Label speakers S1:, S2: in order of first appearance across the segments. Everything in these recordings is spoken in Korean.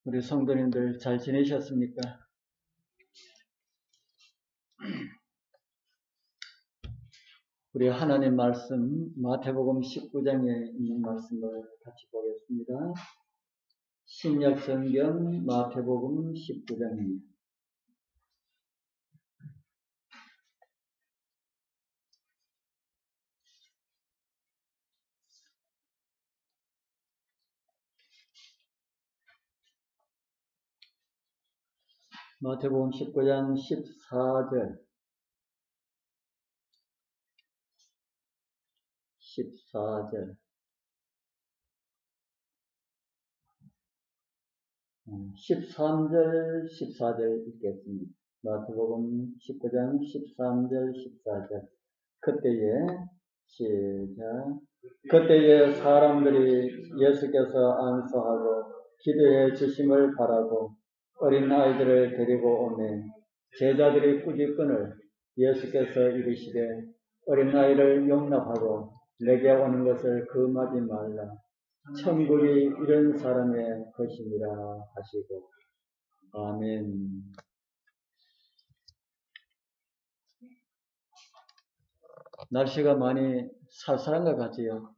S1: 우리 성도님들 잘 지내셨습니까? 우리 하나님 말씀 마태복음 19장에 있는 말씀을 같이 보겠습니다. 신약성경 마태복음 19장입니다. 마태복음 19장 14절 13절 14절 읽겠습니다. 마태복음 19장 13절 14절 그때에 사람들이 예수께서 안수하고 기도해 주심을 바라고 어린 아이들을 데리고 오매 제자들이 꾸짖거늘 예수께서 이르시되 어린 아이를 용납하고 내게 오는 것을 금하지 말라. 천국이 이런 사람의 것이니라 하시고. 아멘. 날씨가 많이 쌀쌀한 것 같지요.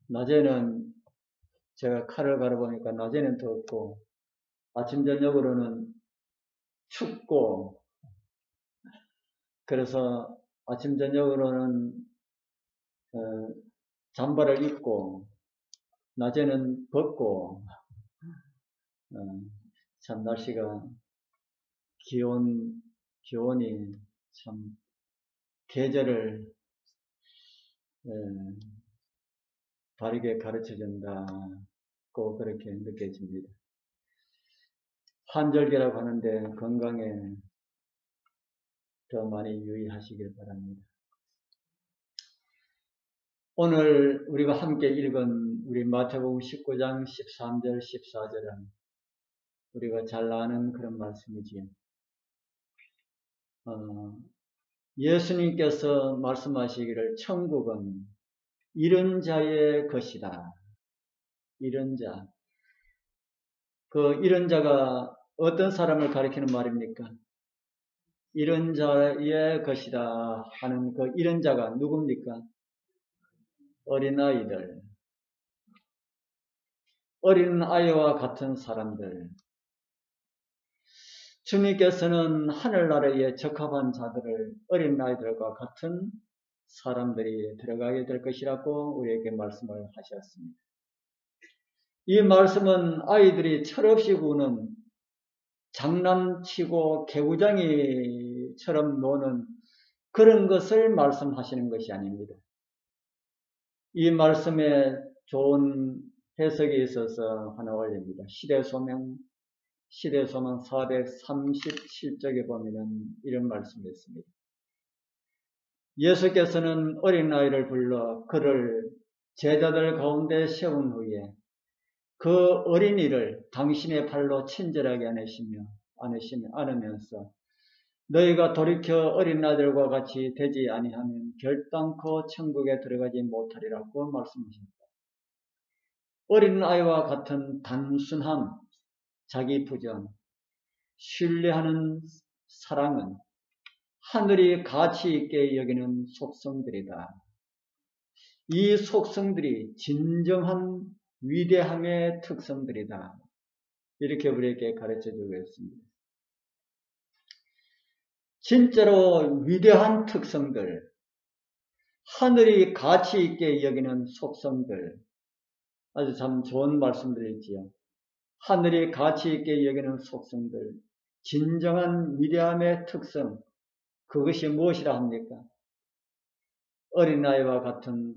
S1: 낮에는 제가 칼을 갈아보니까 낮에는 덥고 아침 저녁으로는 춥고, 그래서 아침 저녁으로는 잠바를 입고 낮에는 벗고, 참 날씨가 기온이 참 계절을 다르게 가르쳐준다고 그렇게 느껴집니다. 환절기라고 하는데 건강에 더 많이 유의하시길 바랍니다. 오늘 우리가 함께 읽은 우리 마태복음 19장 13절 14절은 우리가 잘 아는 그런 말씀이지요. 예수님께서 말씀하시기를 천국은 이런 자의 것이다. 이런 자. 그 이런 자가 어떤 사람을 가리키는 말입니까? 이런 자의 것이다 하는 그 이런 자가 누굽니까? 어린아이들. 어린아이와 같은 사람들. 주님께서는 하늘나라에 적합한 자들을 어린아이들과 같은 사람들이 들어가게 될 것이라고 우리에게 말씀을 하셨습니다. 이 말씀은 아이들이 철없이 구는 장난치고 개구장이처럼 노는 그런 것을 말씀하시는 것이 아닙니다. 이 말씀에 좋은 해석이 있어서 하나 올립니다. 시대소망 437쪽에 보면은 이런 말씀이 있습니다. 예수께서는 어린아이를 불러 그를 제자들 가운데 세운 후에 그 어린이를 당신의 팔로 친절하게 안으면서 너희가 돌이켜 어린아이들과 같이 되지 아니하면 결단코 천국에 들어가지 못하리라고 말씀하십니다. 어린아이와 같은 단순함, 자기 부정, 신뢰하는 사랑은 하늘이 가치 있게 여기는 속성들이다. 이 속성들이 진정한 위대함의 특성들이다. 이렇게 우리에게 가르쳐주고 있습니다. 진짜로 위대한 특성들, 하늘이 가치 있게 여기는 속성들, 아주 참 좋은 말씀들이지요. 하늘이 가치 있게 여기는 속성들, 진정한 위대함의 특성, 그것이 무엇이라 합니까? 어린아이와 같은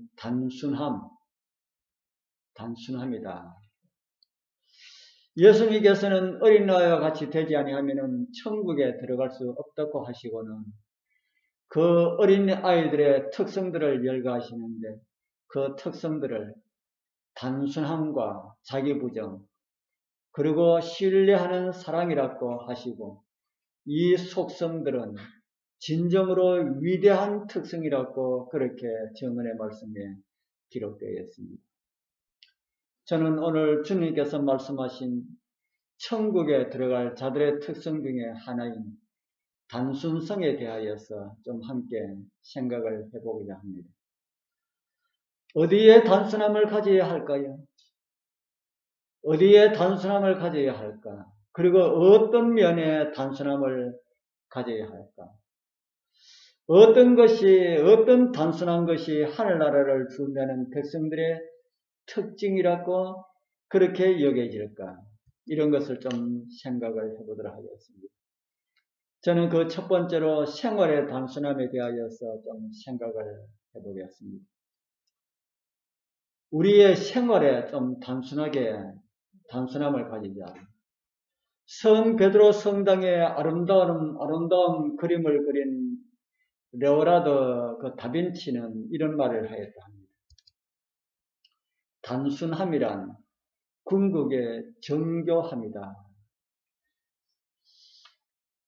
S1: 단순함이다. 예수님께서는 어린아이와 같이 되지 아니하면 천국에 들어갈 수 없다고 하시고는 그 어린아이들의 특성들을 열거하시는데 그 특성들을 단순함과 자기부정 그리고 신뢰하는 사랑이라고 하시고 이 속성들은 진정으로 위대한 특성이라고 그렇게 정언의 말씀에 기록되어 있습니다. 저는 오늘 주님께서 말씀하신 천국에 들어갈 자들의 특성 중에 하나인 단순성에 대하여서 좀 함께 생각을 해보고자 합니다. 어디에 단순함을 가져야 할까요? 어디에 단순함을 가져야 할까? 그리고 어떤 면에 단순함을 가져야 할까? 어떤 단순한 것이 하늘나라를 준다는 백성들의 특징이라고 그렇게 여겨질까? 이런 것을 좀 생각을 해보도록 하겠습니다. 저는 그 첫 번째로 생활의 단순함에 대하여서 좀 생각을 해보겠습니다. 우리의 생활에 좀 단순함을 가지자. 성 베드로 성당에 아름다운 그림을 그린 레오나르도 그 다빈치는 이런 말을 하였다 합니다. 단순함이란 궁극의 정교함이다.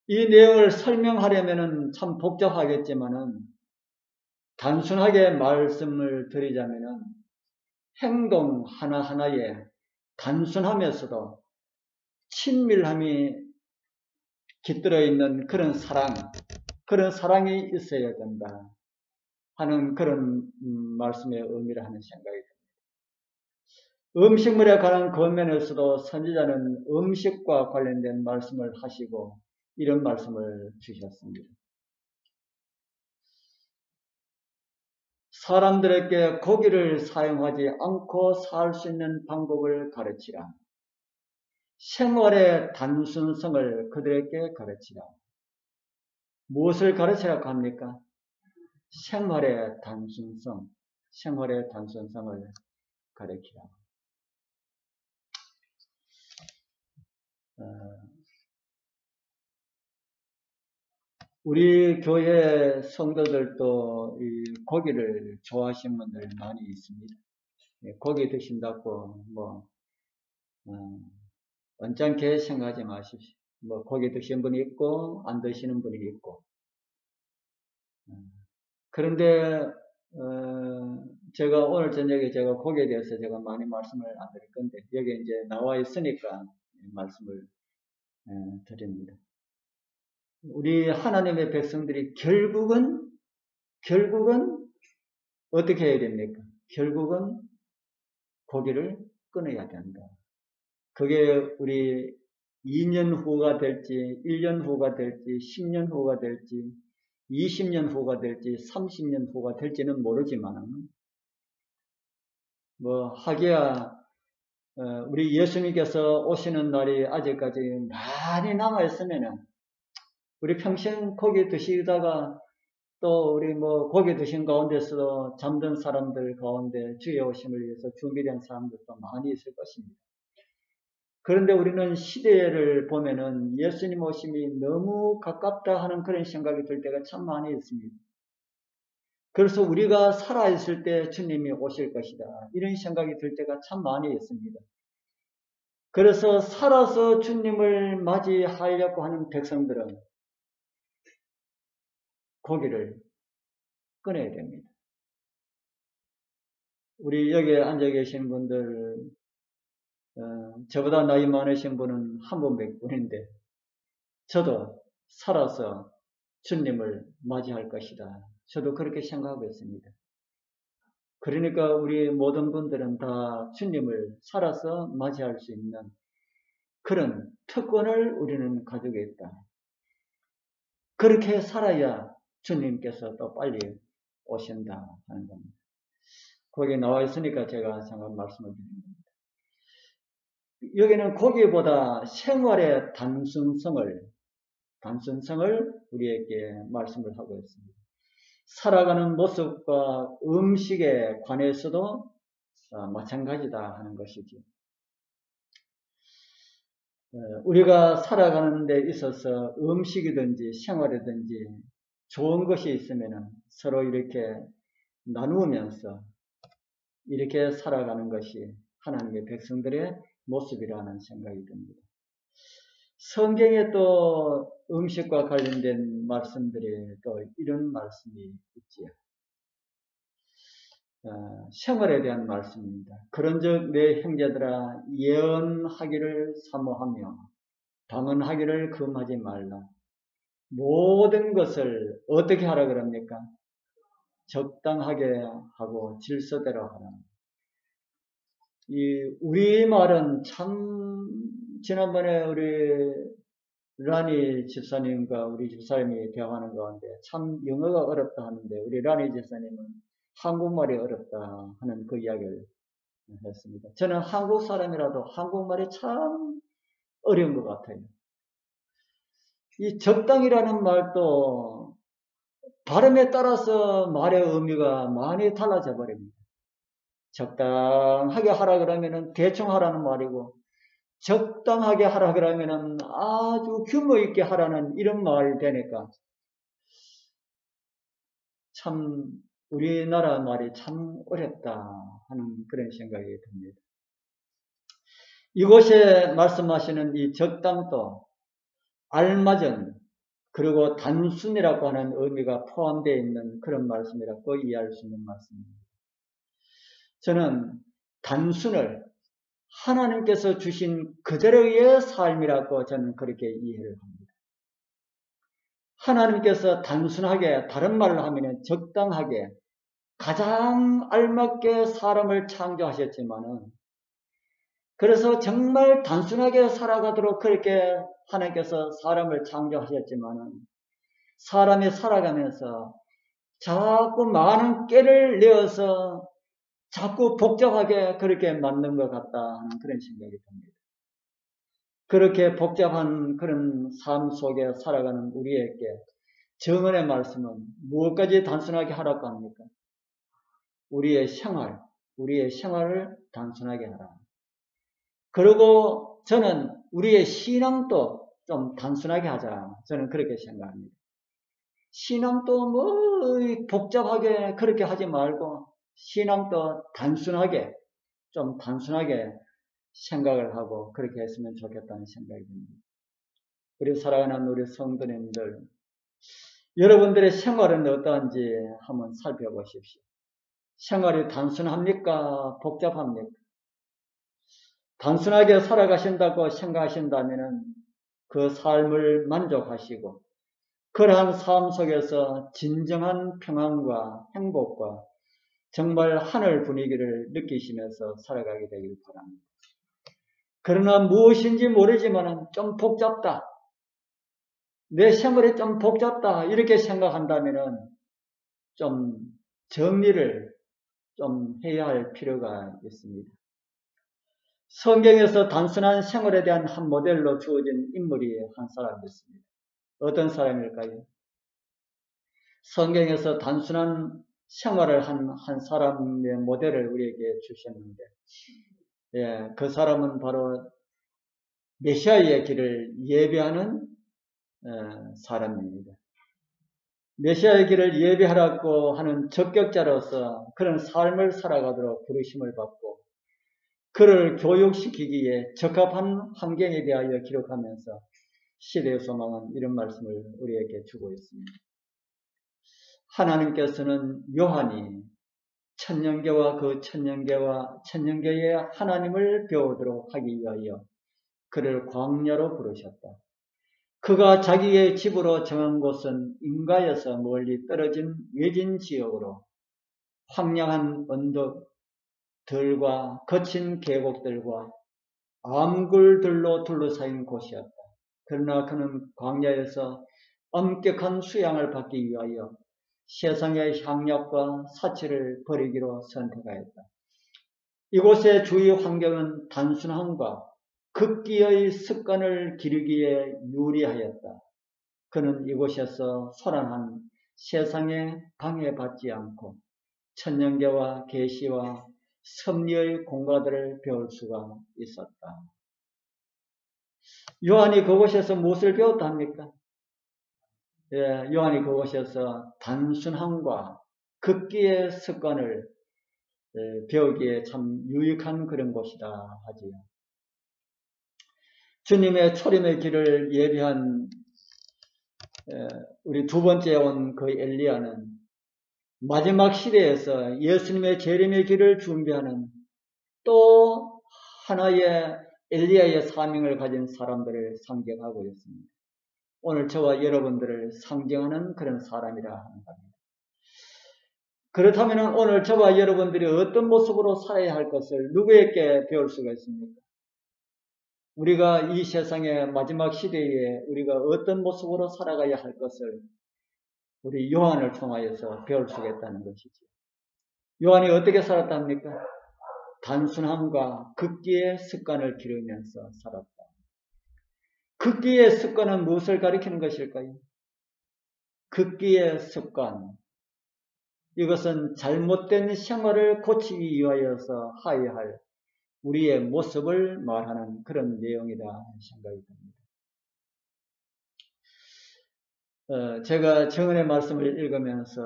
S1: 이 내용을 설명하려면 참 복잡하겠지만은 단순하게 말씀을 드리자면은 행동 하나하나에 단순하면서도 친밀함이 깃들어 있는 그런 사랑이 있어야 된다 하는 그런 말씀의 의미를 하는 생각이 듭니다. 음식물에 관한 권면에서도 선지자는 음식과 관련된 말씀을 하시고 이런 말씀을 주셨습니다. 사람들에게 고기를 사용하지 않고 살 수 있는 방법을 가르치라. 생활의 단순성을 그들에게 가르치라. 무엇을 가르치라고 합니까? 생활의 단순성을 가르치라. 우리 교회 성도들도 이 고기를 좋아하시는 분들 많이 있습니다. 고기 드신다고 언짢게 생각하지 마십시오. 고기 드시는 분이 있고 안 드시는 분이 있고. 그런데 제가 오늘 저녁에 제가 고기에 대해서 제가 많이 말씀을 안 드릴 건데 여기 이제 나와 있으니까 말씀을 드립니다. 우리 하나님의 백성들이 결국은 어떻게 해야 됩니까? 결국은 고기를 끊어야 된다. 그게 우리 2년 후가 될지 1년 후가 될지 10년 후가 될지 20년 후가 될지 30년 후가 될지는 모르지만 하기야 우리 예수님께서 오시는 날이 아직까지 많이 남아있으면은 우리 평생 고기 드시다가 또 우리 고기 드신 가운데서도 잠든 사람들 가운데 주의 오심을 위해서 준비된 사람들도 많이 있을 것입니다. 그런데 우리는 시대를 보면은 예수님 오심이 너무 가깝다 하는 그런 생각이 들 때가 참 많이 있습니다. 그래서 우리가 살아있을 때 주님이 오실 것이다. 이런 생각이 들 때가 참 많이 있습니다. 그래서 살아서 주님을 맞이하려고 하는 백성들은 고기를 끊어야 됩니다. 우리 여기에 앉아 계신 분들 저보다 나이 많으신 분은 한 분뿐인데 저도 살아서 주님을 맞이할 것이다. 저도 그렇게 생각하고 있습니다. 그러니까 우리 모든 분들은 다 주님을 살아서 맞이할 수 있는 그런 특권을 우리는 가지고 있다. 그렇게 살아야 주님께서 또 빨리 오신다 하는 겁니다. 거기에 나와 있으니까 제가 잠깐 말씀을 드립니다. 여기는 거기보다 생활의 단순성을 우리에게 말씀을 하고 있습니다. 살아가는 모습과 음식에 관해서도 마찬가지다 하는 것이죠. 우리가 살아가는 데 있어서 음식이든지 생활이든지 좋은 것이 있으면 서로 이렇게 나누면서 이렇게 살아가는 것이 하나님의 백성들의 모습이라는 생각이 듭니다. 성경에 또 음식과 관련된 말씀들이 또 이런 말씀이 있지요. 생활에 대한 말씀입니다. 그런즉 내 형제들아 예언하기를 사모하며 방언하기를 금하지 말라. 모든 것을 어떻게 하라 그럽니까? 적당하게 하고 질서대로 하라. 이 우리말은 참 지난번에 우리 라니 집사님과 우리 집사님이 대화하는 가운데 참 영어가 어렵다 하는데 우리 라니 집사님은 한국말이 어렵다 하는 그 이야기를 했습니다. 저는 한국 사람이라도 한국말이 참 어려운 것 같아요. 이 적당이라는 말도 발음에 따라서 말의 의미가 많이 달라져 버립니다. 적당하게 하라 그러면은 대충 하라는 말이고, 적당하게 하라 그러면은 아주 규모 있게 하라는 이런 말이 되니까 참 우리나라 말이 참 어렵다 하는 그런 생각이 듭니다. 이곳에 말씀하시는 이 적당도 알맞은 그리고 단순이라고 하는 의미가 포함되어 있는 그런 말씀이라고 이해할 수 있는 말씀입니다. 저는 단순을 하나님께서 주신 그대로의 삶이라고 저는 그렇게 이해를 합니다. 하나님께서 단순하게, 다른 말로 하면 적당하게, 가장 알맞게 사람을 창조하셨지만은, 그래서 정말 단순하게 살아가도록 그렇게 하나님께서 사람을 창조하셨지만은, 사람이 살아가면서 자꾸 많은 깨를 내어서 자꾸 복잡하게 그렇게 만든 것 같다 하는 그런 생각이 듭니다. 그렇게 복잡한 그런 삶 속에 살아가는 우리에게 정언의 말씀은 무엇까지 단순하게 하라고 합니까? 우리의 생활을 단순하게 하라. 그리고 저는 우리의 신앙도 좀 단순하게 하자. 저는 그렇게 생각합니다. 신앙도 뭐 복잡하게 그렇게 하지 말고 신앙도 단순하게, 좀 단순하게 생각을 하고 그렇게 했으면 좋겠다는 생각이 듭니다. 우리 사랑하는 우리 성도님들, 여러분들의 생활은 어떠한지 한번 살펴보십시오. 생활이 단순합니까? 복잡합니까? 단순하게 살아가신다고 생각하신다면 그 삶을 만족하시고 그러한 삶 속에서 진정한 평안과 행복과 정말 하늘 분위기를 느끼시면서 살아가게 되길 바랍니다. 그러나 무엇인지 모르지만 좀 복잡다, 내 생활이 좀 복잡다 이렇게 생각한다면 좀 정리를 좀 해야 할 필요가 있습니다. 성경에서 단순한 생활에 대한 한 모델로 주어진 인물이 한 사람이 있습니다. 어떤 사람일까요? 성경에서 단순한 생활을 한 사람의 모델을 우리에게 주셨는데, 그 사람은 바로 메시아의 길을 예배하는 사람입니다. 메시아의 길을 예배하라고 하는 적격자로서 그런 삶을 살아가도록 부르심을 받고 그를 교육시키기에 적합한 환경에 대하여 기록하면서 시대의 소망은 이런 말씀을 우리에게 주고 있습니다. 하나님께서는 요한이 천년계와 그 천년계의 하나님을 배우도록 하기 위하여 그를 광야로 부르셨다. 그가 자기의 집으로 정한 곳은 인가에서 멀리 떨어진 외진 지역으로 황량한 언덕들과 거친 계곡들과 암굴들로 둘러싸인 곳이었다. 그러나 그는 광야에서 엄격한 수양을 받기 위하여 세상의 향락과 사치를 버리기로 선택하였다. 이곳의 주위 환경은 단순함과 극기의 습관을 기르기에 유리하였다. 그는 이곳에서 소란한 세상에 방해받지 않고 천년계와 계시와 섭리의 공과들을 배울 수가 있었다. 요한이 그곳에서 무엇을 배웠다 합니까? 요한이 그곳에서 단순함과 극기의 습관을 배우기에 참 유익한 그런 곳이다 하지요. 주님의 초림의 길을 예비한 우리 두 번째 온 그 엘리야는 마지막 시대에서 예수님의 재림의 길을 준비하는 또 하나의 엘리야의 사명을 가진 사람들을 상징하고 있습니다. 오늘 저와 여러분들을 상징하는 그런 사람이라 하는 겁니다. 그렇다면 오늘 저와 여러분들이 어떤 모습으로 살아야 할 것을 누구에게 배울 수가 있습니까? 우리가 이 세상의 마지막 시대에 우리가 어떤 모습으로 살아가야 할 것을 우리 요한을 통하여서 배울 수가 있다는 것이죠. 요한이 어떻게 살았답니까? 단순함과 극기의 습관을 기르면서 살았다. 극기의 습관은 무엇을 가리키는 것일까요? 극기의 습관. 이것은 잘못된 생활을 고치기 위하여서 하여야 할 우리의 모습을 말하는 그런 내용이다 생각이 듭니다. 제가 정은의 말씀을 읽으면서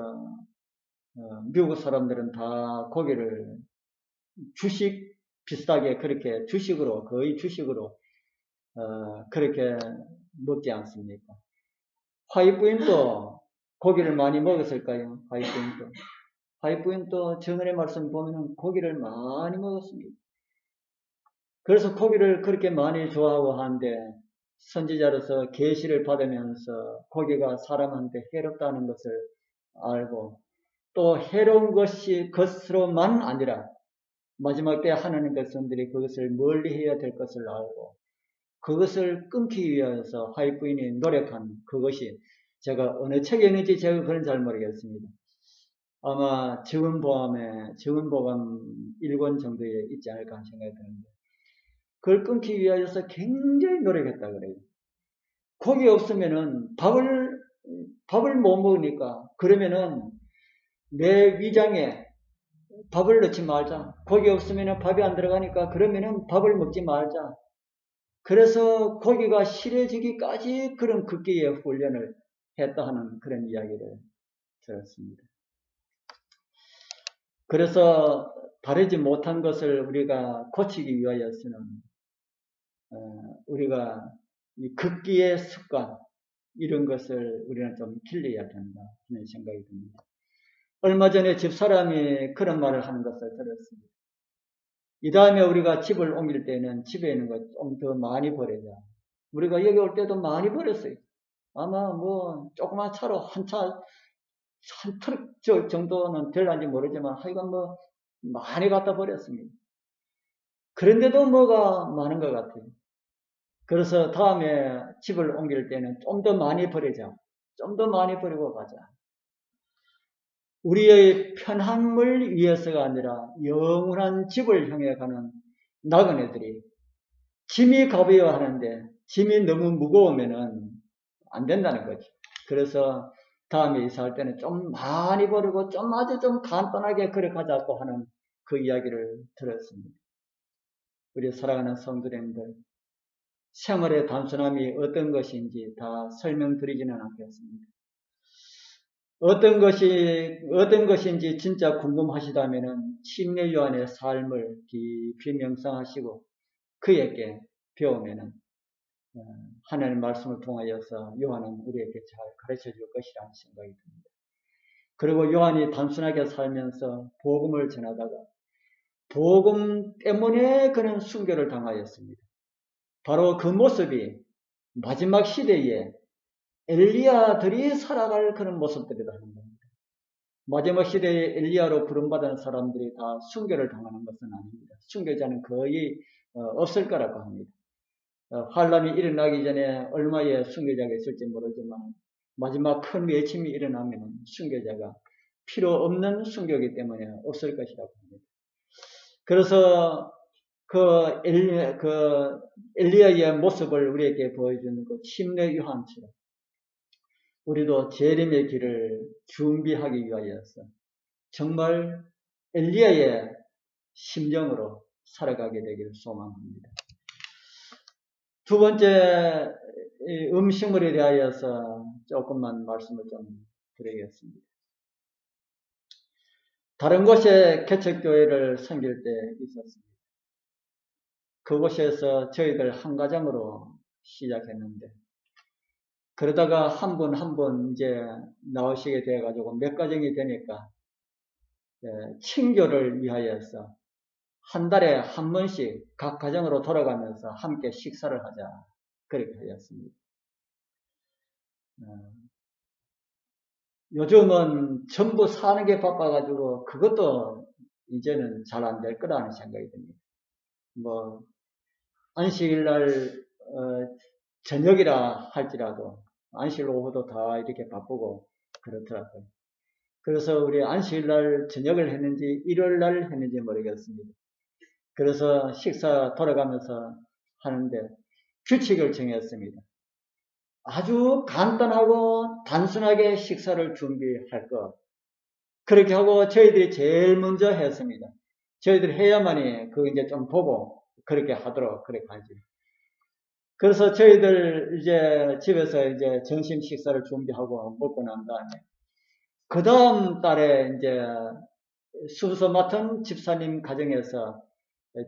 S1: 미국 사람들은 다 고기를 주식 비슷하게 그렇게 주식으로 거의 주식으로 그렇게 먹지 않습니까? 화이트부인도 고기를 많이 먹었을까요? 화이트부인도 정은의 말씀 보면 고기를 많이 먹었습니다. 그래서 고기를 그렇게 많이 좋아하고 하는데 선지자로서 계시를 받으면서 고기가 사람한테 해롭다는 것을 알고 또 해로운 것으로만 아니라 마지막 때 하나님의 성들이 그것을 멀리해야 될 것을 알고 그것을 끊기 위해서 화이트부인이 노력한 그것이 제가 어느 책에 있는지 제가 그건 잘 모르겠습니다. 아마 정은보감 1권 정도에 있지 않을까 생각이 드는데 그걸 끊기 위해서 굉장히 노력했다 그래요. 고기 없으면은 밥을 못 먹으니까 그러면은 내 위장에 밥을 넣지 말자. 고기 없으면은 밥이 안 들어가니까 그러면은 밥을 먹지 말자. 그래서 고기가 싫어지기까지 그런 극기의 훈련을 했다 하는 그런 이야기를 들었습니다. 그래서 바르지 못한 것을 우리가 고치기 위하여서는 우리가 이 극기의 습관 이런 것을 우리는 좀 길러야 된다 하는 생각이 듭니다. 얼마 전에 집사람이 그런 말을 하는 것을 들었습니다. 이 다음에 우리가 집을 옮길 때는 집에 있는 것 좀 더 많이 버리자. 우리가 여기 올 때도 많이 버렸어요. 아마 뭐 조그만 차로 한 트럭 정도는 될는지 모르지만 하여간 뭐 많이 갖다 버렸습니다. 그런데도 뭐가 많은 것 같아요. 그래서 다음에 집을 옮길 때는 좀 더 많이 버리자. 좀 더 많이 버리고 가자. 우리의 편함을 위해서가 아니라 영원한 집을 향해 가는 나그네들이 짐이 가벼워 하는데 짐이 너무 무거우면은 안 된다는 거죠. 그래서 다음에 이사할 때는 좀 많이 버리고 좀 아주 좀 간단하게 그래 가자고 하는 그 이야기를 들었습니다. 우리 사랑하는 성도님들, 생활의 단순함이 어떤 것인지 다 설명드리지는 않겠습니다. 어떤 것인지 진짜 궁금하시다면은 침례 요한의 삶을 깊이 명상하시고 그에게 배우면은 하나님의 말씀을 통하여서 요한은 우리에게 잘 가르쳐 줄 것이라는 생각이 듭니다. 그리고 요한이 단순하게 살면서 복음을 전하다가 복음 때문에 그는 순교를 당하였습니다. 바로 그 모습이 마지막 시대에 엘리야들이 살아갈 그런 모습들이다 하는 겁니다. 마지막 시대에 엘리야로 부름받은 사람들이 다 순교를 당하는 것은 아닙니다. 순교자는 거의 없을 거라고 합니다. 환란이 일어나기 전에 얼마의 순교자가 있을지 모르지만 마지막 큰 외침이 일어나면 순교자가 필요 없는 순교이기 때문에 없을 것이라고 합니다. 그래서 그 엘리야의 모습을 우리에게 보여주는 그 침례 요한처럼 우리도 재림의 길을 준비하기 위하여서 정말 엘리야의 심정으로 살아가게 되기를 소망합니다. 두 번째 음식물에 대하여서 조금만 말씀을 좀 드리겠습니다. 다른 곳에 개척교회를 섬길 때 있었습니다. 그곳에서 저희들 한 가정으로 시작했는데 그러다가 한 분 이제 나오시게 돼가지고 몇 가정이 되니까 친교를 위하여서 한 달에 한 번씩 각 가정으로 돌아가면서 함께 식사를 하자. 그렇게 하였습니다. 요즘은 전부 사는 게 바빠가지고 그것도 이제는 잘 안 될 거라는 생각이 듭니다. 뭐 안식일날 저녁이라 할지라도 안식일 오후도 다 이렇게 바쁘고 그렇더라고요. 그래서 우리 안식일날 저녁을 했는지 일요일날 했는지 모르겠습니다. 그래서 식사 돌아가면서 하는데 규칙을 정했습니다. 아주 간단하고 단순하게 식사를 준비할 것. 그렇게 하고 저희들이 제일 먼저 했습니다. 저희들이 해야만이 그거 이제 좀 보고 그렇게 하도록 그렇게 하지. 그래서 저희들 이제 집에서 이제 점심 식사를 준비하고 먹고 난 다음에 그 다음 달에 이제 순서 맡은 집사님 가정에서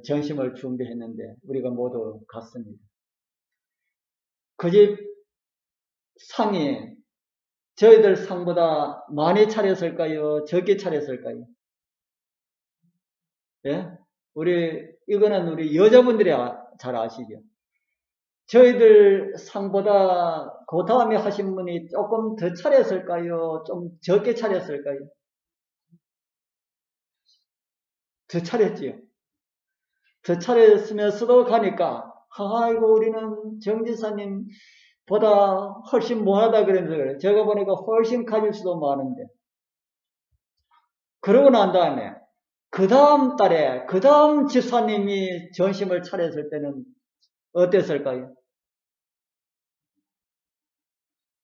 S1: 점심을 준비했는데 우리가 모두 갔습니다. 그 집 상이 저희들 상보다 많이 차렸을까요? 적게 차렸을까요? 예? 이거는 우리 여자분들이 잘 아시죠? 저희들 상보다 그 다음에 하신 분이 조금 더 차렸을까요? 좀 적게 차렸을까요? 더 차렸지요. 더 차렸으면서도 가니까, 아이고, 우리는 정지사님보다 훨씬 못하다 그러면서 그래. 제가 보니까 훨씬 가질 수도 많은데. 그러고 난 다음에, 그 다음 달에, 그 다음 집사님이 점심을 차렸을 때는 어땠을까요?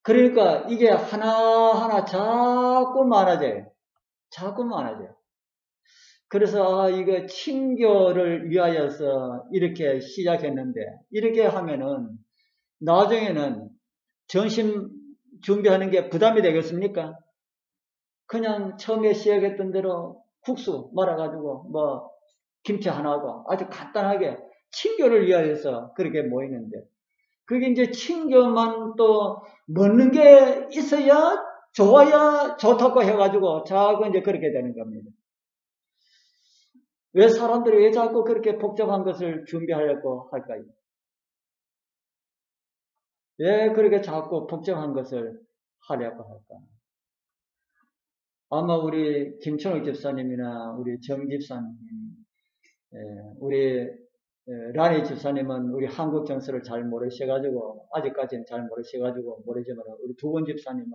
S1: 그러니까 이게 하나하나 자꾸 많아져요. 자꾸 많아져요. 그래서 이거 친교를 위하여서 이렇게 시작했는데 이렇게 하면은 나중에는 점심 준비하는 게 부담이 되겠습니까? 그냥 처음에 시작했던 대로 국수 말아가지고 뭐 김치 하나하고 아주 간단하게 친교를 위하여서 그렇게 모이는데 그게 이제 친교만 또 먹는 게 있어야 좋아야 좋다고 해가지고 자꾸 이제 그렇게 되는 겁니다. 왜 사람들이 왜 자꾸 그렇게 복잡한 것을 준비하려고 할까요? 왜 그렇게 자꾸 복잡한 것을 하려고 할까? 아마 우리 김천욱 집사님이나 우리 정 집사님, 우리 라니 집사님은 우리 한국 정서를 잘 모르셔가지고 아직까지는 잘 모르셔가지고 모르지만 우리 두건 집사님은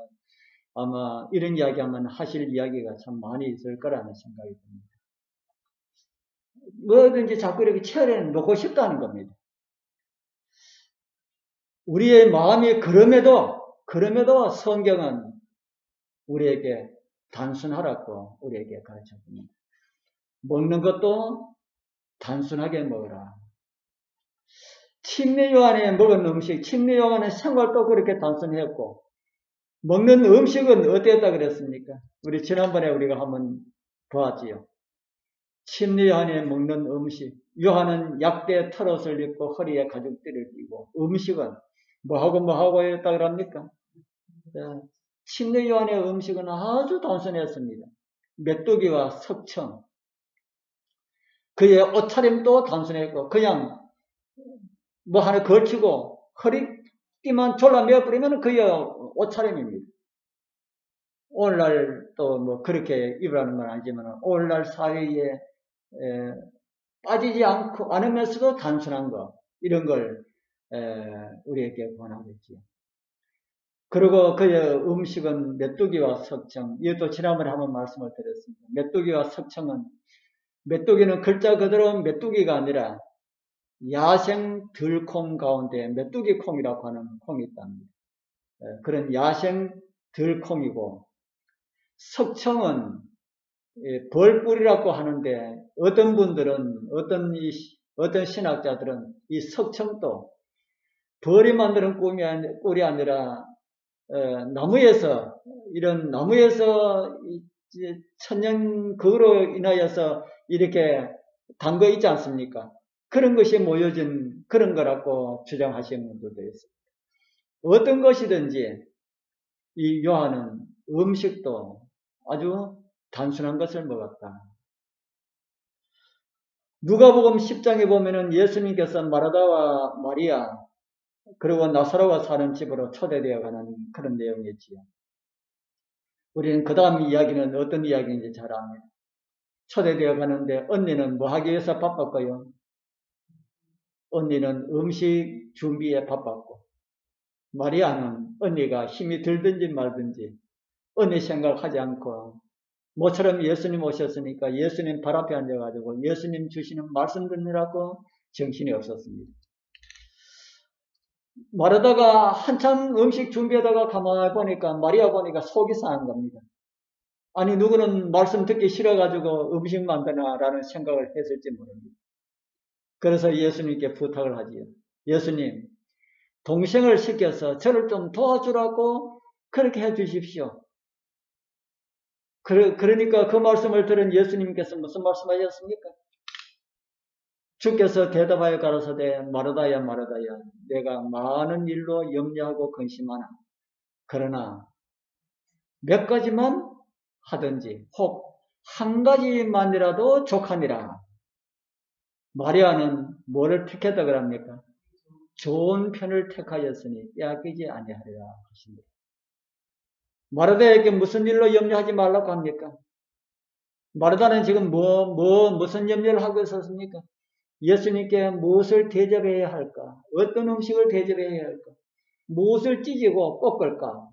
S1: 아마 이런 이야기하면 하실 이야기가 참 많이 있을 거라는 생각이 듭니다. 뭐든지 자꾸 이렇게 체험해 놓고 싶다는 겁니다. 우리의 마음이 그럼에도 성경은 우리에게 단순하라고 우리에게 가르쳐 줍니다. 먹는 것도 단순하게 먹어라. 침례 요한에 먹은 음식, 침례 요한의 생활도 그렇게 단순했고 먹는 음식은 어땠다 그랬습니까? 우리 지난번에 우리가 한번 보았지요. 침례 요한에 먹는 음식, 요한은 약대에 털옷을 입고 허리에 가죽띠를 띠고 음식은 뭐하고 했다 그럽니까? 침례 요한의 음식은 아주 단순했습니다. 메뚜기와 석청. 그의 옷차림도 단순했고 그냥 뭐 하나 걸치고 허리띠만 졸라매어버리면 그의 옷차림입니다. 오늘날 또 뭐 그렇게 입으라는 건 아니지만 오늘날 사회에 빠지지 않으면서도 단순한 거 이런 걸 우리에게 권하겠지요. 그리고 그의 음식은 메뚜기와 석청. 이것도 지난번에 한번 말씀을 드렸습니다. 메뚜기와 석청은 메뚜기는 글자 그대로 메뚜기가 아니라 야생 들콩 가운데 메뚜기 콩이라고 하는 콩이 있답니다. 그런 야생 들콩이고 석청은 벌꿀이라고 하는데 어떤 분들은 어떤 신학자들은 이 석청도 벌이 만드는 꿀이 아니라 나무에서 천연 그로 인하여서 이렇게 단 거 있지 않습니까? 그런 것이 모여진 그런 거라고 주장하시는 분들도 있습니다. 어떤 것이든지 이 요한은 음식도 아주 단순한 것을 먹었다. 누가복음 10장에 보면은 예수님께서 마르다와 마리아 그리고 나사로가 사는 집으로 초대되어 가는 그런 내용이지요. 우리는 그 다음 이야기는 어떤 이야기인지 잘 압니다. 초대되어 가는데 언니는 뭐 하기 위해서 바빴고요. 언니는 음식 준비에 바빴고 마리아는 언니가 힘이 들든지 말든지 언니 생각하지 않고 모처럼 예수님 오셨으니까 예수님 발 앞에 앉아가지고 예수님 주시는 말씀 듣느라고 정신이 없었습니다. 마르다가 한참 음식 준비하다가 가만히 보니까 마리아 보니까 속이 상한 겁니다. 아니 누구는 말씀 듣기 싫어가지고 음식 만드나라는 생각을 했을지 모릅니다. 그래서 예수님께 부탁을 하지요. 예수님, 동생을 시켜서 저를 좀 도와주라고 그렇게 해 주십시오. 그러니까 그 말씀을 들은 예수님께서 무슨 말씀하셨습니까? 주께서 대답하여 가라사대 마르다야 마르다야 내가 많은 일로 염려하고 근심하나 그러나 몇 가지만 하든지 혹 한 가지만이라도 족하니라. 마리아는 뭐를 택했다 그럽니까? 좋은 편을 택하였으니 빼앗기지 아니하리라 하십니다. 마르다에게 무슨 일로 염려하지 말라고 합니까? 마르다는 지금 무슨 염려를 하고 있었습니까? 예수님께 무엇을 대접해야 할까? 어떤 음식을 대접해야 할까? 무엇을 찢고 꺾을까?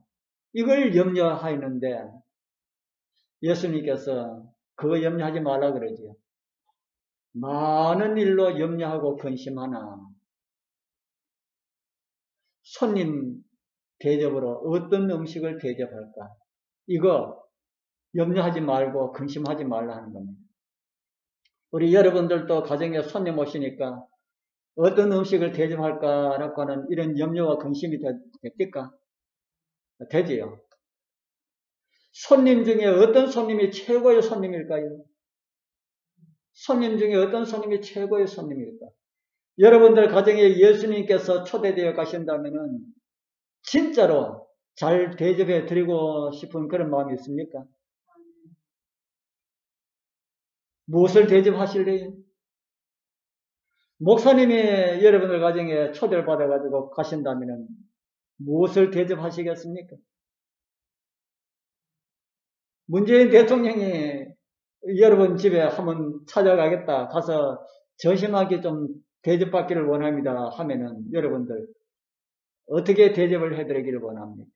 S1: 이걸 염려하였는데 예수님께서 그거 염려하지 말라 그러지요. 많은 일로 염려하고 근심하나 손님 대접으로 어떤 음식을 대접할까? 이거 염려하지 말고 근심하지 말라 하는 겁니다. 우리 여러분들도 가정에 손님 오시니까 어떤 음식을 대접할까라고 하는 이런 염려와 근심이 됩니까? 되지요. 손님 중에 어떤 손님이 최고의 손님일까요? 손님 중에 어떤 손님이 최고의 손님일까? 여러분들 가정에 예수님께서 초대되어 가신다면은 진짜로 잘 대접해 드리고 싶은 그런 마음이 있습니까? 무엇을 대접하실래요? 목사님이 여러분들 가정에 초대를 받아가지고 가신다면은 무엇을 대접하시겠습니까? 문재인 대통령이 여러분 집에 한번 찾아가겠다 가서 저심하게 좀 대접받기를 원합니다 하면은 여러분들 어떻게 대접을 해드리기를 원합니까?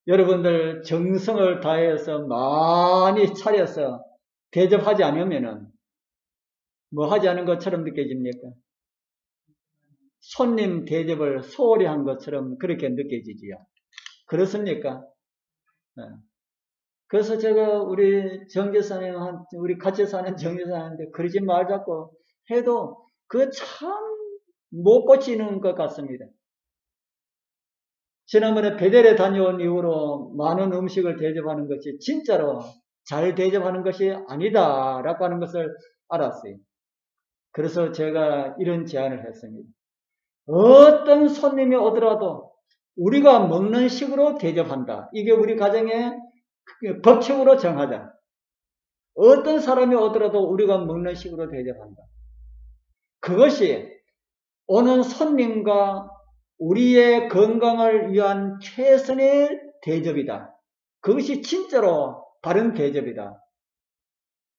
S1: 여러분들 정성을 다해서 많이 차려서 대접하지 않으면은 뭐 하지 않은 것처럼 느껴집니까? 손님 대접을 소홀히 한 것처럼 그렇게 느껴지지요. 그렇습니까? 네. 그래서 제가 우리 정교사님한테, 우리 같이 사는 정교사님한테 그러지 말자고 해도 그거 참 못 고치는 것 같습니다. 지난번에 베델에 다녀온 이후로 많은 음식을 대접하는 것이 진짜로 잘 대접하는 것이 아니다라고 하는 것을 알았어요. 그래서 제가 이런 제안을 했습니다. 어떤 손님이 오더라도 우리가 먹는 식으로 대접한다. 이게 우리 가정의 법칙으로 정하자. 어떤 사람이 오더라도 우리가 먹는 식으로 대접한다. 그것이 오는 손님과 우리의 건강을 위한 최선의 대접이다. 그것이 진짜로 바른 대접이다.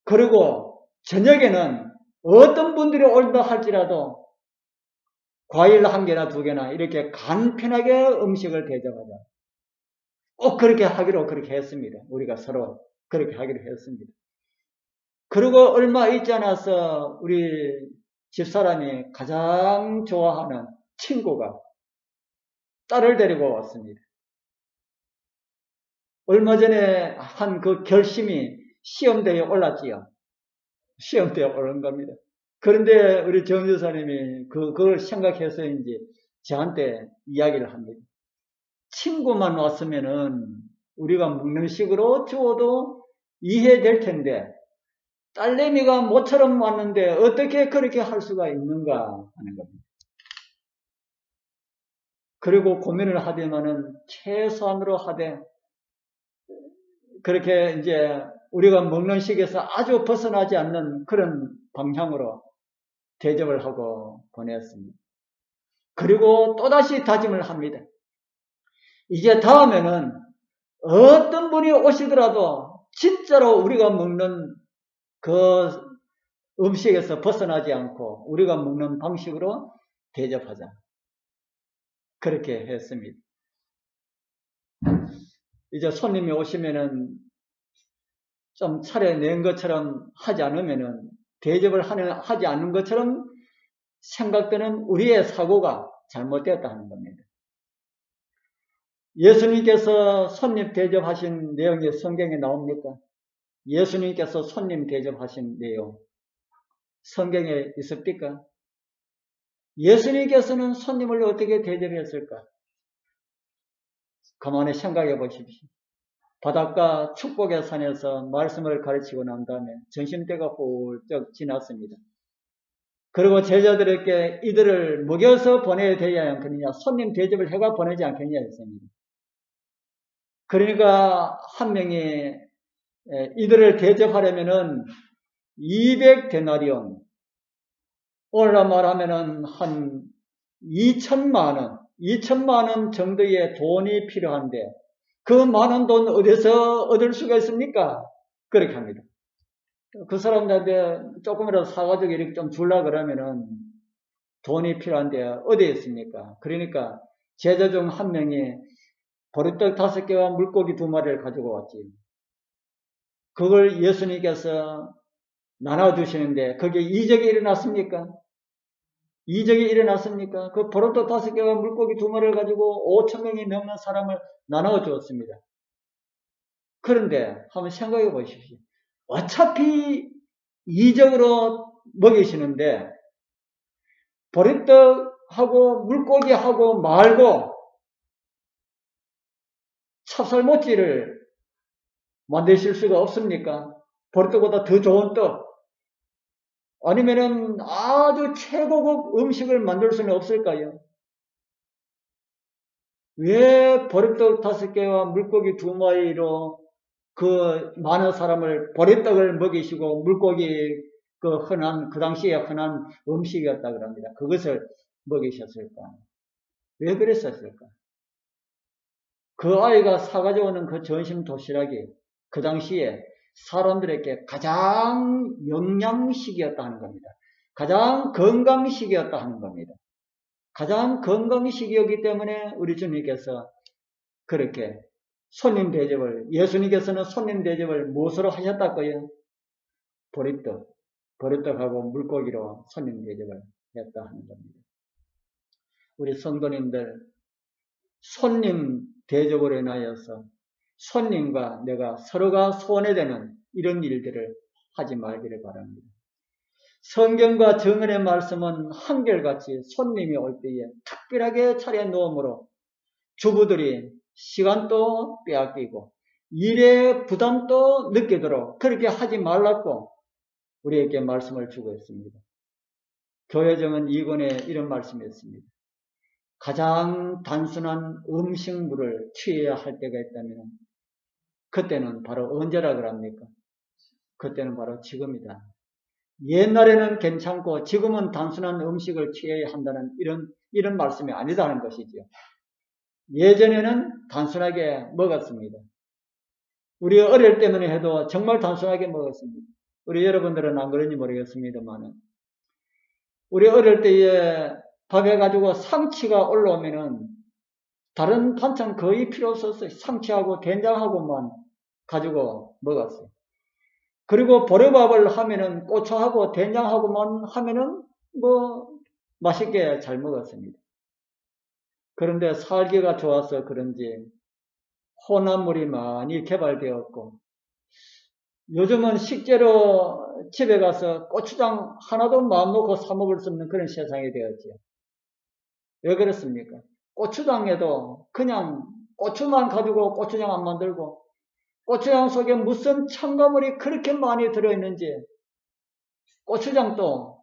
S1: 그리고 저녁에는 어떤 분들이 온다 할지라도 과일 한 개나 두 개나 이렇게 간편하게 음식을 대접하자. 꼭 그렇게 하기로 그렇게 했습니다. 우리가 서로 그렇게 하기로 했습니다. 그리고 얼마 있지 않아서 우리 집사람이 가장 좋아하는 친구가 딸을 데리고 왔습니다. 얼마 전에 한 그 결심이 시험대에 올랐지요. 시험대에 오른 겁니다. 그런데 우리 정교사님이 그걸 생각해서인지 저한테 이야기를 합니다. 친구만 왔으면은 우리가 먹는 식으로 주어도 이해될 텐데 딸내미가 모처럼 왔는데 어떻게 그렇게 할 수가 있는가 하는 겁니다. 그리고 고민을 하되면은 최소한으로 하되 그렇게 이제 우리가 먹는 식에서 아주 벗어나지 않는 그런 방향으로 대접을 하고 보냈습니다. 그리고 또다시 다짐을 합니다. 이제 다음에는 어떤 분이 오시더라도 진짜로 우리가 먹는 그 음식에서 벗어나지 않고 우리가 먹는 방식으로 대접하자. 그렇게 했습니다. 이제 손님이 오시면은 좀 차려낸 것처럼 하지 않으면은 대접을 하지 않는 것처럼 생각되는 우리의 사고가 잘못되었다 하는 겁니다. 예수님께서 손님 대접하신 내용이 성경에 나옵니까? 예수님께서 손님 대접하신 내용 성경에 있습니까? 예수님께서는 손님을 어떻게 대접했을까? 가만히 생각해 보십시오. 바닷가 축복의 산에서 말씀을 가르치고 난 다음에 점심때가 훌쩍 지났습니다. 그리고 제자들에게 이들을 먹여서 보내야 되지 않겠느냐, 손님 대접을 해가 보내지 않겠느냐 했습니다. 그러니까 한 명이 이들을 대접하려면은 200데나리온, 오늘날 말하면은 한 2천만 원 정도의 돈이 필요한데 그 많은 돈 어디서 얻을 수가 있습니까? 그렇게 합니다. 그 사람들한테 조금이라도 사가지고 이렇게 좀 주려고 그러면은 돈이 필요한데 어디에 있습니까? 그러니까 제자 중 한 명이 보리떡 5개와 물고기 2마리를 가지고 왔지. 그걸 예수님께서 나눠주시는데 거기에 이적이 일어났습니까? 이적이 일어났습니까? 그 보리떡 5개와 물고기 2마리를 가지고 5,000명이 넘는 사람을 나눠주었습니다. 그런데 한번 생각해 보십시오. 어차피 이적으로 먹이시는데 보리떡하고 물고기하고 말고 찹쌀모찌를 만드실 수가 없습니까? 보리떡보다 더 좋은 떡 아니면은 아주 최고급 음식을 만들 수는 없을까요? 왜 보리떡 5개와 물고기 2마리로 그 많은 사람을 보리떡을 먹이시고 물고기 그 당시에 흔한 음식이었다 그럽니다. 그것을 먹이셨을까? 왜 그랬었을까? 그 아이가 사가지고 오는 그 전심 도시락이 그 당시에 사람들에게 가장 영양식이었다 하는 겁니다. 가장 건강식이었다 하는 겁니다. 가장 건강식이었기 때문에 우리 주님께서 그렇게 손님 대접을, 예수님께서는 손님 대접을 무엇으로 하셨다고요? 보리떡하고 물고기로 손님 대접을 했다 하는 겁니다. 우리 성도님들, 손님 대접으로 인하여서 손님과 내가 서로가 손해되는 이런 일들을 하지 말기를 바랍니다. 성경과 정언의 말씀은 한결같이 손님이 올 때에 특별하게 차려 놓음으로 주부들이 시간도 빼앗기고 일의 부담도 느끼도록 그렇게 하지 말라고 우리에게 말씀을 주고 있습니다. 교회정은 2권에 이런 말씀이 있습니다. 가장 단순한 음식물을 취해야 할 때가 있다면 그때는 바로 언제라 그럽니까? 그때는 바로 지금이다. 옛날에는 괜찮고 지금은 단순한 음식을 취해야 한다는 이런 말씀이 아니다는 것이죠. 예전에는 단순하게 먹었습니다. 우리 어릴 때만 해도 정말 단순하게 먹었습니다. 우리 여러분들은 안 그런지 모르겠습니다만 우리 어릴 때에 밥 해가지고 상치가 올라오면은 다른 반찬 거의 필요 없었어요. 상치하고 된장하고만 가지고 먹었어요. 그리고 보리밥을 하면은 고추하고 된장하고만 하면은 맛있게 잘 먹었습니다. 그런데 살기가 좋아서 그런지 혼합물이 많이 개발되었고 요즘은 식재료 집에 가서 고추장 하나도 마음 놓고 사 먹을 수 없는 그런 세상이 되었죠. 왜 그렇습니까? 고추장에도 그냥 고추만 가지고 고추장 안 만들고 고추장 속에 무슨 첨가물이 그렇게 많이 들어있는지 고추장도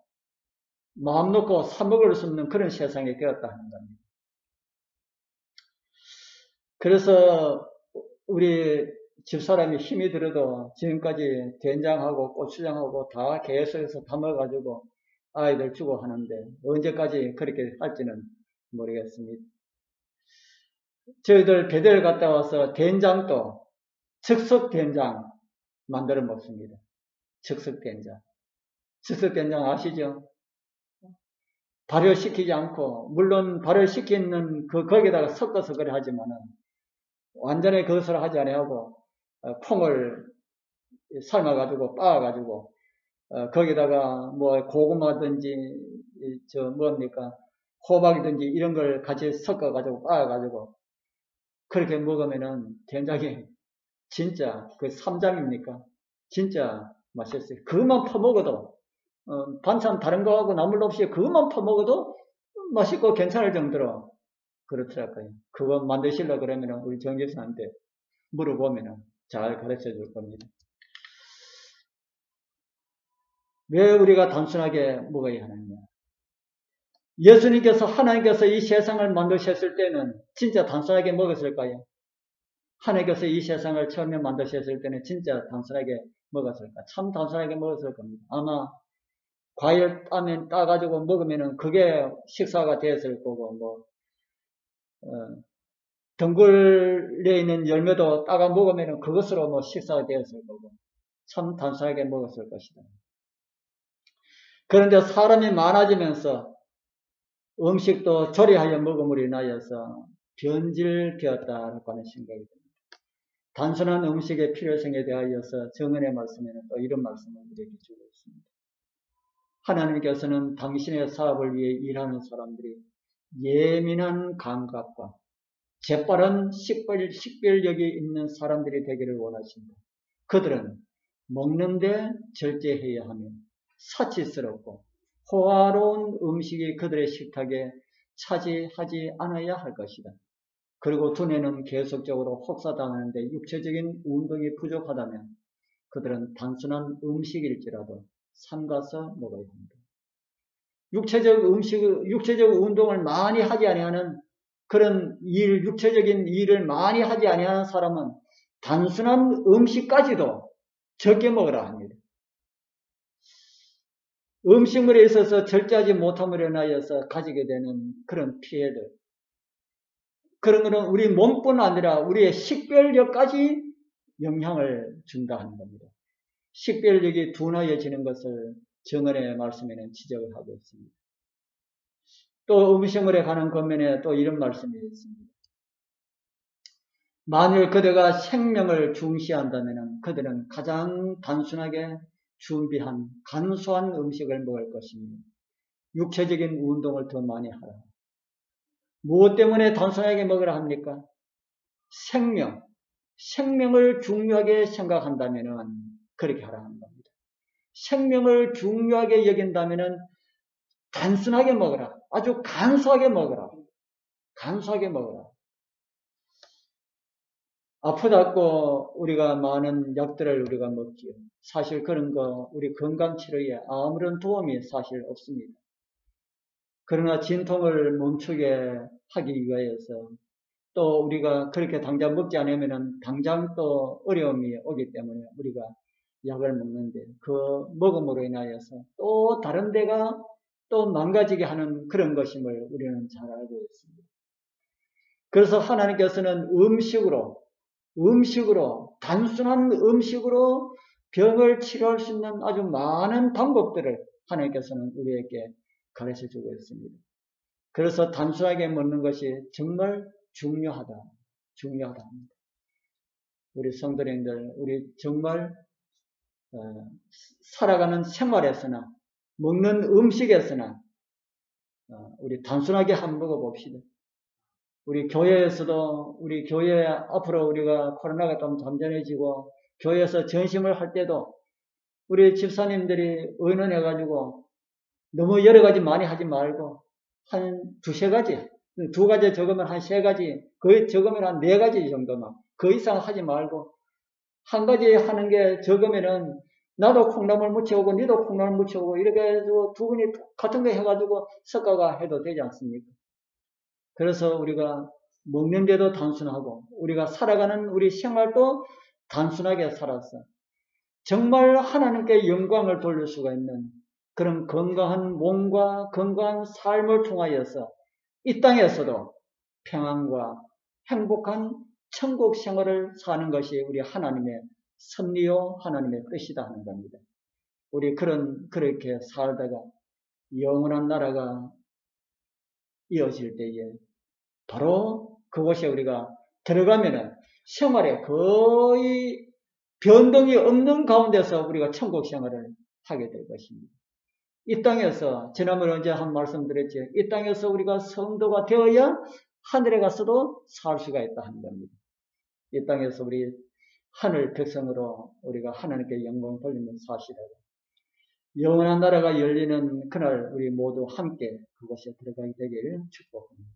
S1: 마음 놓고 사 먹을 수 없는 그런 세상이 되었다 하는 겁니다. 그래서 우리 집사람이 힘이 들어도 지금까지 된장하고 고추장하고 다 계속해서 담아가지고 아이들 주고 하는데 언제까지 그렇게 할지는 모르겠습니다. 저희들 배달 갔다 와서 된장도 즉석 된장 만들어 먹습니다. 즉석 된장. 즉석 된장 아시죠? 발효시키지 않고, 물론 발효시키는 거기다가 섞어서 그래 하지만은, 완전히 그것을 하지 아니하고, 콩을 삶아가지고, 빻아가지고, 거기다가 뭐 고구마든지, 호박이든지 이런 걸 같이 섞어가지고, 빻아가지고, 그렇게 먹으면은 된장이 진짜 그 삼장입니까? 진짜 맛있어요. 그것만 퍼먹어도, 반찬 다른 거하고 나물 없이 그것만 퍼먹어도 맛있고 괜찮을 정도로 그렇더라고요. 그거 만드시려고 그러면 우리 정집사한테 물어보면 잘 가르쳐 줄 겁니다. 왜 우리가 단순하게 먹어야 하느냐? 예수님께서 하나님께서 이 세상을 만드셨을 때는 진짜 단순하게 먹었을까요? 하나님께서 이 세상을 처음에 만드셨을 때는 진짜 단순하게 먹었을까? 참 단순하게 먹었을 겁니다. 아마 과일 따가지고 먹으면은 그게 식사가 되었을 거고, 덩굴에 있는 열매도 따가 먹으면은 그것으로 뭐 식사가 되었을 거고, 참 단순하게 먹었을 것이다. 그런데 사람이 많아지면서 음식도 조리하여 먹음으로 인하여서 변질되었다라고 하는 생각이 듭니다. 단순한 음식의 필요성에 대하여서 정언의 말씀에는 또 이런 말씀을 우리에게 주고 있습니다. 하나님께서는 당신의 사업을 위해 일하는 사람들이 예민한 감각과 재빠른 식별력이 있는 사람들이 되기를 원하신다. 그들은 먹는데 절제해야 하며 사치스럽고 호화로운 음식이 그들의 식탁에 차지하지 않아야 할 것이다. 그리고 두뇌는 계속적으로 혹사당하는데 육체적인 운동이 부족하다면 그들은 단순한 음식일지라도 삼가서 먹어야 합니다. 육체적 운동을 많이 하지 아니하는 그런 육체적인 일을 많이 하지 아니하는 사람은 단순한 음식까지도 적게 먹으라 합니다. 음식물에 있어서 절제하지 못함으로 인하여서 가지게 되는 그런 피해들. 그런 것은 우리 몸뿐 아니라 우리의 식별력까지 영향을 준다 하는 겁니다. 식별력이 둔화해지는 것을 정언의 말씀에는 지적을 하고 있습니다. 또 음식물에 관한 권면에 또 이런 말씀이 있습니다. 만일 그대가 생명을 중시한다면 그들은 가장 단순하게 준비한 간소한 음식을 먹을 것입니다. 육체적인 운동을 더 많이 하라. 무엇 때문에 단순하게 먹으라 합니까? 생명을 중요하게 생각한다면 그렇게 하라 하는 겁니다. 생명을 중요하게 여긴다면 단순하게 먹어라. 아주 간소하게 먹어라. 간소하게 먹어라. 아프다고 우리가 많은 약들을 우리가 먹지요. 사실 그런 거 우리 건강치료에 아무런 도움이 사실 없습니다. 그러나 진통을 멈추게 하기 위하여서 또 우리가 그렇게 당장 먹지 않으면 당장 또 어려움이 오기 때문에 우리가 약을 먹는데 그 먹음으로 인하여서 또 다른 데가 또 망가지게 하는 그런 것임을 우리는 잘 알고 있습니다. 그래서 하나님께서는 단순한 음식으로 병을 치료할 수 있는 아주 많은 방법들을 하나님께서는 우리에게 가르쳐 주고 있습니다. 그래서 단순하게 먹는 것이 정말 중요하다. 우리 성도님들, 우리 정말 살아가는 생활에서나 먹는 음식에서나 우리 단순하게 한번 먹어봅시다. 우리 교회에서도 우리 교회 앞으로 우리가 코로나가 좀 잠잠해지고 교회에서 전심을 할 때도 우리 집사님들이 의논해가지고 너무 여러 가지 많이 하지 말고 한 두세 가지, 두 가지 적으면 한 세 가지, 거의 적으면 한 네 가지 정도만, 그 이상 하지 말고 한 가지 하는 게 적으면은 나도 콩나물 무쳐오고 니도 콩나물 무쳐오고 이렇게 해서 두 분이 같은 거 해가지고 섞어가 해도 되지 않습니까? 그래서 우리가 먹는데도 단순하고 우리가 살아가는 우리 생활도 단순하게 살았어. 정말 하나님께 영광을 돌릴 수가 있는 그런 건강한 몸과 건강한 삶을 통하여서 이 땅에서도 평안과 행복한 천국 생활을 사는 것이 우리 하나님의 섭리요 하나님의 뜻이다 하는 겁니다. 우리 그렇게 살다가 영원한 나라가 이어질 때에 바로 그곳에 우리가 들어가면은 생활에 거의 변동이 없는 가운데서 우리가 천국 생활을 하게 될 것입니다. 이 땅에서 지난번에 언제 한 말씀 드렸죠. 이 땅에서 우리가 성도가 되어야 하늘에 가서도 살 수가 있다 하는 겁니다. 이 땅에서 우리 하늘 백성으로 우리가 하나님께 영광 돌리며 사시다가 영원한 나라가 열리는 그날 우리 모두 함께 그곳에 들어가게 되기를 축복합니다.